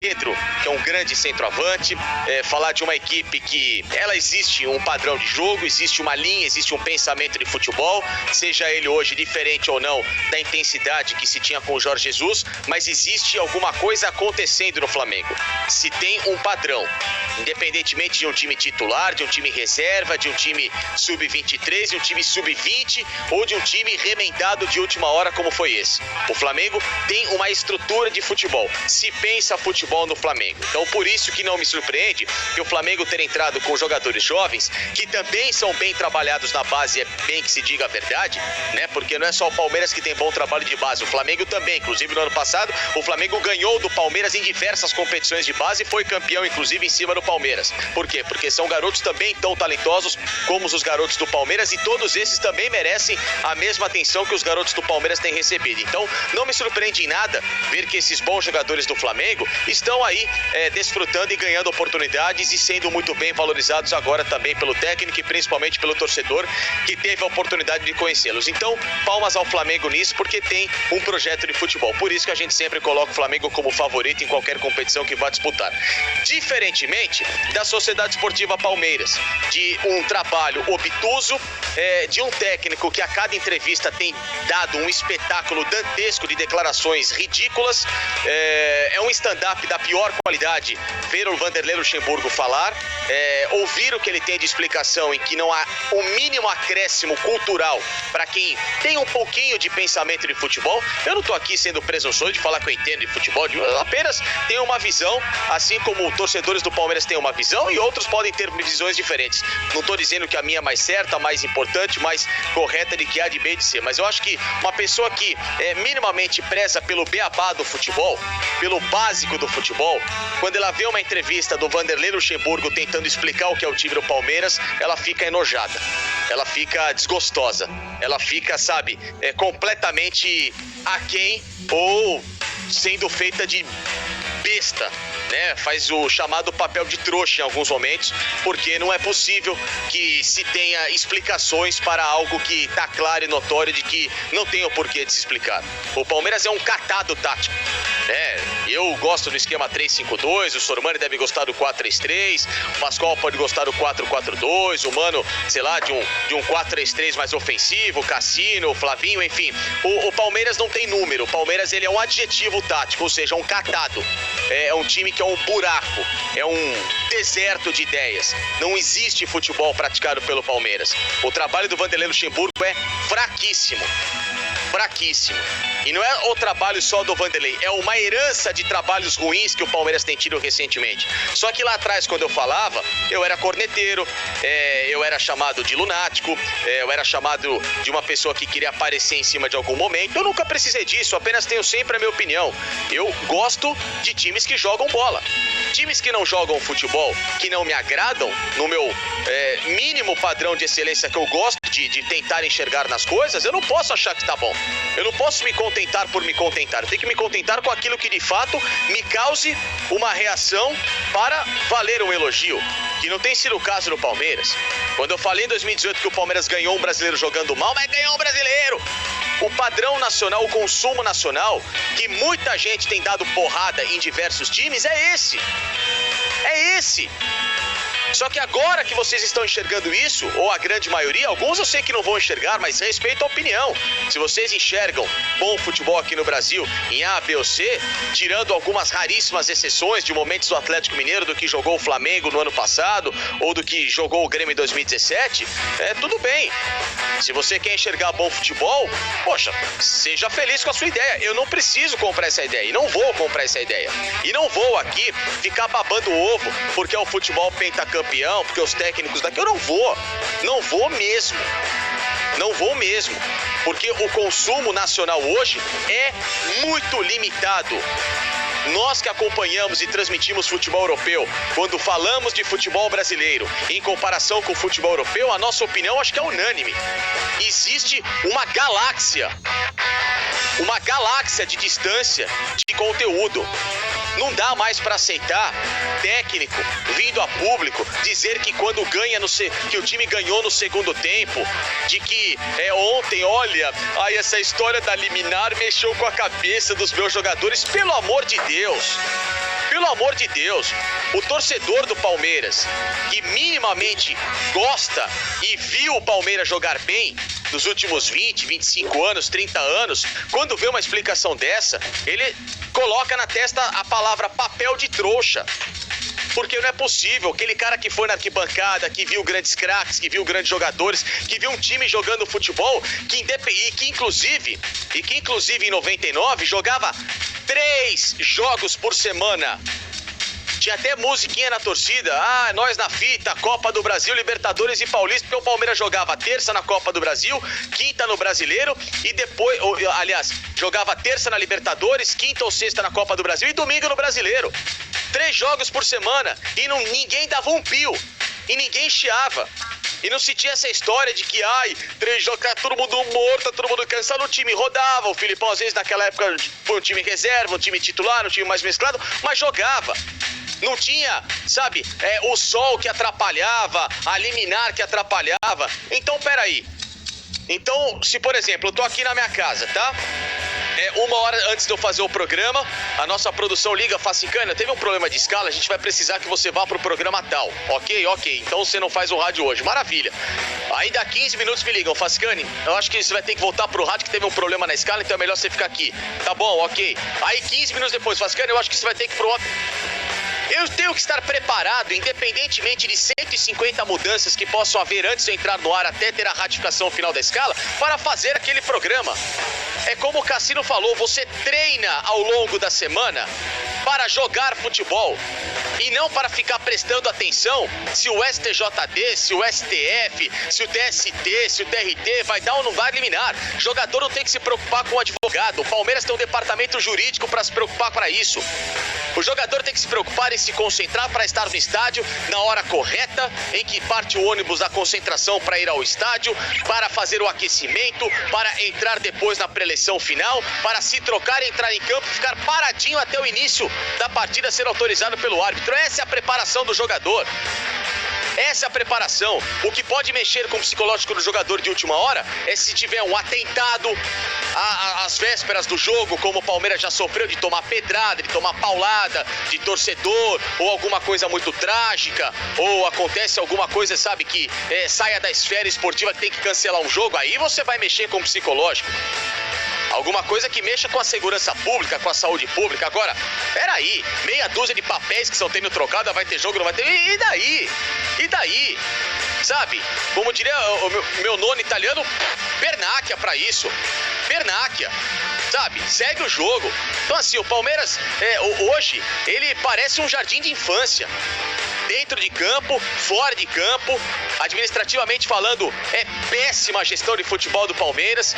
Pedro, que é um grande centroavante, falar de uma equipe que ela existe um padrão de jogo, existe uma linha, existe um pensamento de futebol, seja ele hoje diferente ou não da intensidade que se tinha com o Jorge Jesus, mas existe alguma coisa acontecendo no Flamengo. Se tem um padrão, independentemente de um time titular, de um time reserva, de um time sub-23, de um time sub-20 ou de um time remendado de última hora como foi esse. O Flamengo tem uma estrutura de futebol, se pensa futebol no Flamengo. Então por isso que não me surpreende que o Flamengo ter entrado com jogadores jovens que também são bem trabalhados na base, é bem que se diga a verdade, né? Porque não é só o Palmeiras que tem bom trabalho de base, o Flamengo também. Inclusive no ano passado o Flamengo ganhou do Palmeiras em diversas competições de base e foi campeão inclusive em cima do Palmeiras. Por quê? Porque são garotos também tão talentosos como os garotos do Palmeiras e todos esses também merecem a mesma atenção que os garotos do Palmeiras têm recebido. Então não me surpreende em nada ver que esses bons jogadores do Flamengo estão aí desfrutando e ganhando oportunidades e sendo muito bem valorizados agora também pelo técnico e principalmente pelo torcedor que teve a oportunidade de conhecê-los. Então, palmas ao Flamengo nisso, porque tem um projeto de futebol. Por isso que a gente sempre coloca o Flamengo como favorito em qualquer competição que vá disputar. Diferentemente da Sociedade Esportiva Palmeiras, de um trabalho obtuso, de um técnico que a cada entrevista tem dado um espetáculo dantesco de declarações ridículas, é um stand-up da pior qualidade ver o Vanderlei Luxemburgo falar, ouvir o que ele tem de explicação em que não há o mínimo acréscimo cultural para quem tem um pouquinho de pensamento de futebol. Eu não estou aqui sendo presunçoso de falar que eu entendo de futebol, eu apenas tenho uma visão, assim como torcedores do Palmeiras têm uma visão e outros podem ter visões diferentes. Não estou dizendo que a minha é mais certa, mais importante, mais correta de que há de bem de ser, mas eu acho que uma pessoa que minimamente preza pelo beabá do futebol, pelo básico do futebol, quando ela vê uma entrevista do Vanderlei Luxemburgo tentando explicar o que é o time do Palmeiras, ela fica enojada, ela fica desgostosa, ela fica, sabe, completamente aquém ou sendo feita de besta, né? Faz o chamado papel de trouxa em alguns momentos, porque não é possível que se tenha explicações para algo que está claro e notório de que não tem o porquê de se explicar. O Palmeiras é um catado tático, né? Eu gosto do esquema 3-5-2, o Sormani deve gostar do 4-3-3, o Pascoal pode gostar do 4-4-2, o Mano, sei lá, de um 4-3-3 mais ofensivo, o Cassino, o Flavinho, enfim. O Palmeiras não tem número, o Palmeiras ele é um adjetivo tático, ou seja, um catado. É um time que é um buraco, é um deserto de ideias. Não existe futebol praticado pelo Palmeiras. O trabalho do Vanderlei Luxemburgo é fraquíssimo. Fraquíssimo. E não é o trabalho só do Vanderlei, é uma herança de trabalhos ruins que o Palmeiras tem tido recentemente. Só que lá atrás, quando eu falava, eu era corneteiro, eu era chamado de lunático, eu era chamado de uma pessoa que queria aparecer em cima de algum momento. Eu nunca precisei disso, apenas tenho sempre a minha opinião. Eu gosto de times que jogam bola. Times que não jogam futebol, que não me agradam, no meu mínimo padrão de excelência que eu gosto de tentar enxergar nas coisas, eu não posso achar que tá bom. Eu não posso me contentar por me contentar. Eu tenho que me contentar com aquilo que de fato me cause uma reação para valer um elogio, que não tem sido o caso no Palmeiras. Quando eu falei em 2018 que o Palmeiras ganhou um brasileiro jogando mal, mas ganhou um brasileiro. O padrão nacional, o consumo nacional, que muita gente tem dado porrada em diversos times, é esse. É esse. Só que agora que vocês estão enxergando isso, ou a grande maioria, alguns eu sei que não vão enxergar, mas respeito a opinião. Se vocês enxergam bom futebol aqui no Brasil em A, B ou C, tirando algumas raríssimas exceções de momentos do Atlético Mineiro, do que jogou o Flamengo no ano passado, ou do que jogou o Grêmio em 2017, tudo bem. Se você quer enxergar bom futebol, poxa, seja feliz com a sua ideia. Eu não preciso comprar essa ideia, e não vou comprar essa ideia. E não vou aqui ficar babando o ovo, porque é o futebol pentacampeão, porque os técnicos daqui, eu não vou mesmo, porque o consumo nacional hoje é muito limitado. Nós que acompanhamos e transmitimos futebol europeu, quando falamos de futebol brasileiro em comparação com o futebol europeu, a nossa opinião acho que é unânime. Existe uma galáxia de distância de conteúdo. Não dá mais para aceitar técnico vindo a público dizer que quando ganha que o time ganhou no segundo tempo, de que ontem, olha, essa história da liminar mexeu com a cabeça dos meus jogadores. Pelo amor de Deus, Pelo amor de Deus, o torcedor do Palmeiras, que minimamente gosta e viu o Palmeiras jogar bem nos últimos 20, 25 anos, 30 anos, quando vê uma explicação dessa, ele coloca na testa a palavra papel de trouxa. Porque não é possível, aquele cara que foi na arquibancada, que viu grandes craques, que viu grandes jogadores, que viu um time jogando futebol, que inclusive em 99 jogava 3 jogos por semana. Tinha até musiquinha na torcida, nós na fita, Copa do Brasil, Libertadores e Paulista, porque o Palmeiras jogava terça na Copa do Brasil, quinta no Brasileiro e depois, jogava terça na Libertadores, quinta ou sexta na Copa do Brasil e domingo no Brasileiro. 3 jogos por semana e ninguém dava um pio e ninguém chiava. E não se tinha essa história de que, 3 jogos, todo mundo morto, todo mundo cansado, o time rodava. O Filipão, às vezes, naquela época, foi um time reserva, um time titular, um time mais mesclado, mas jogava. Não tinha, sabe, o sol que atrapalhava, a liminar que atrapalhava. Então, peraí. Então, se, por exemplo, eu tô aqui na minha casa, tá? 1 hora antes de eu fazer o programa, a nossa produção liga, fala assim, Cândido, teve um problema de escala, a gente vai precisar que você vá pro programa tal. Ok, então você não faz o rádio hoje, maravilha. Aí dá 15 minutos me ligam, fala assim, Cândido, eu acho que você vai ter que voltar pro rádio que teve um problema na escala, então é melhor você ficar aqui. Tá bom, ok. Aí 15 minutos depois, fala assim, Cândido, eu acho que você vai ter que ir pro outro. Eu tenho que estar preparado, independentemente de 150 mudanças que possam haver antes de eu entrar no ar até ter a ratificação final da escala, para fazer aquele programa. É como o Cassino falou, você treina ao longo da semana para jogar futebol e não para ficar prestando atenção se o STJD, se o STF, se o TST, se o TRT vai dar ou não vai liminar. O jogador não tem que se preocupar com o advogado. O Palmeiras tem um departamento jurídico para se preocupar para isso. O jogador tem que se preocupar em se concentrar para estar no estádio na hora correta, em que parte o ônibus da concentração para ir ao estádio, para fazer o aquecimento, para entrar depois na preleção final, para se trocar, entrar em campo, ficar paradinho até o início da partida ser autorizado pelo árbitro. Essa é a preparação do jogador. Essa é a preparação. O que pode mexer com o psicológico do jogador de última hora é se tiver um atentado às vésperas do jogo, como o Palmeiras já sofreu, de tomar pedrada, de tomar paulada, de torcedor, ou alguma coisa muito trágica, ou acontece alguma coisa, sabe, que saia da esfera esportiva, que tem que cancelar um jogo, aí você vai mexer com o psicológico. Alguma coisa que mexa com a segurança pública, com a saúde pública. Agora, peraí, meia dúzia de papéis que estão tendo trocado, vai ter jogo, não vai ter... E daí? E daí? Sabe? Como diria o meu nono italiano, pernacchia pra isso. Pernacchia. Sabe? Segue o jogo. Então assim, o Palmeiras, hoje, ele parece um jardim de infância. Dentro de campo, fora de campo, administrativamente falando, é péssima a gestão de futebol do Palmeiras.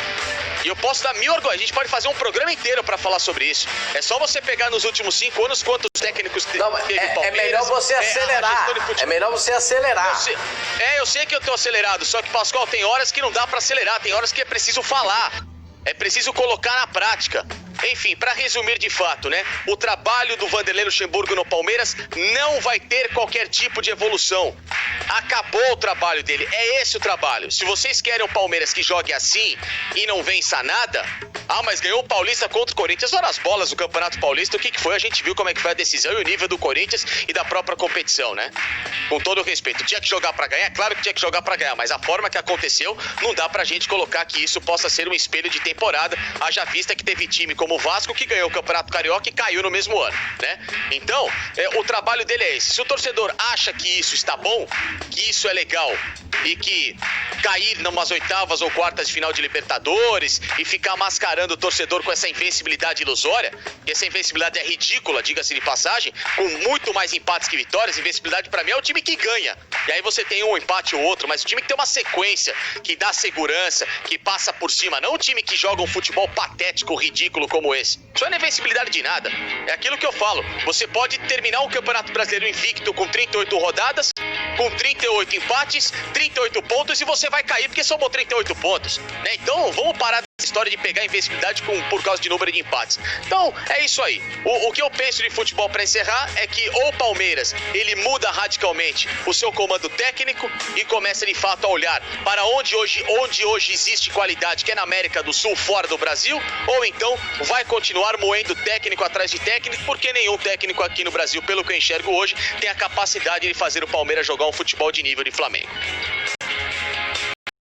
E eu posso dar 1000 orgulhos. A gente pode fazer um programa inteiro pra falar sobre isso. É só você pegar nos últimos 5 anos quantos técnicos teve o Palmeiras. É melhor você acelerar. É melhor você acelerar. Eu sei que eu tô acelerado, só que, Pascoal, tem horas que não dá pra acelerar, tem horas que é preciso falar. É preciso colocar na prática. Enfim, para resumir de fato, né? O trabalho do Vanderlei Luxemburgo no Palmeiras não vai ter qualquer tipo de evolução. Acabou o trabalho dele. É esse o trabalho. Se vocês querem um Palmeiras que jogue assim e não vença nada... mas ganhou o Paulista contra o Corinthians. Ora as bolas do Campeonato Paulista, o que foi? A gente viu como é que foi a decisão e o nível do Corinthians e da própria competição, né? Com todo o respeito. Tinha que jogar pra ganhar? Claro que tinha que jogar pra ganhar, mas a forma que aconteceu, não dá pra gente colocar que isso possa ser um espelho de temporada, haja vista que teve time como o Vasco que ganhou o Campeonato Carioca e caiu no mesmo ano, né? Então, o trabalho dele é esse. Se o torcedor acha que isso está bom, que isso é legal e que cair numas oitavas ou quartas de final de Libertadores e ficar mascarando o torcedor com essa invencibilidade ilusória, e essa invencibilidade é ridícula, diga-se de passagem, com muito mais empates que vitórias. Invencibilidade pra mim é o time que ganha, e aí você tem um empate ou outro, mas o time que tem uma sequência, que dá segurança, que passa por cima, não o time que joga um futebol patético, ridículo como esse. Isso não é invencibilidade de nada, é aquilo que eu falo. Você pode terminar o Campeonato Brasileiro invicto com 38 rodadas, com 38 empates, 38 pontos, e você vai cair porque somou 38 pontos, né? Então vamos parar história de pegar invencibilidade por causa de número de empates. Então, é isso aí. O que eu penso de futebol para encerrar é que ou o Palmeiras, ele muda radicalmente o seu comando técnico e começa de fato a olhar para onde hoje existe qualidade, que é na América do Sul, fora do Brasil, ou então vai continuar moendo técnico atrás de técnico, porque nenhum técnico aqui no Brasil, pelo que eu enxergo hoje, tem a capacidade de fazer o Palmeiras jogar um futebol de nível de Flamengo.